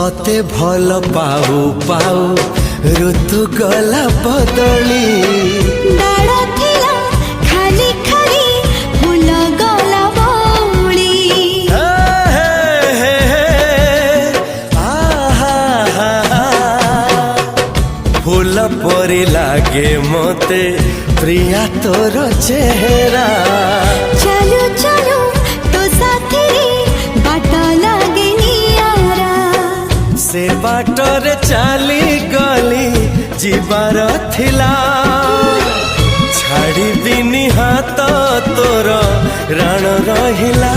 तते भल पाऊ पाऊ ऋतु गला बदली डाळ थिला खाली खाली फूल गला बौली फूल परी लागे मते प्रिया तोर चेहरा चलो चलो तो साथी बाट लागे नियारा से बाटरे चली गली जीवार थिला छाड़ी बिनी हाथ तोर राण रहिला।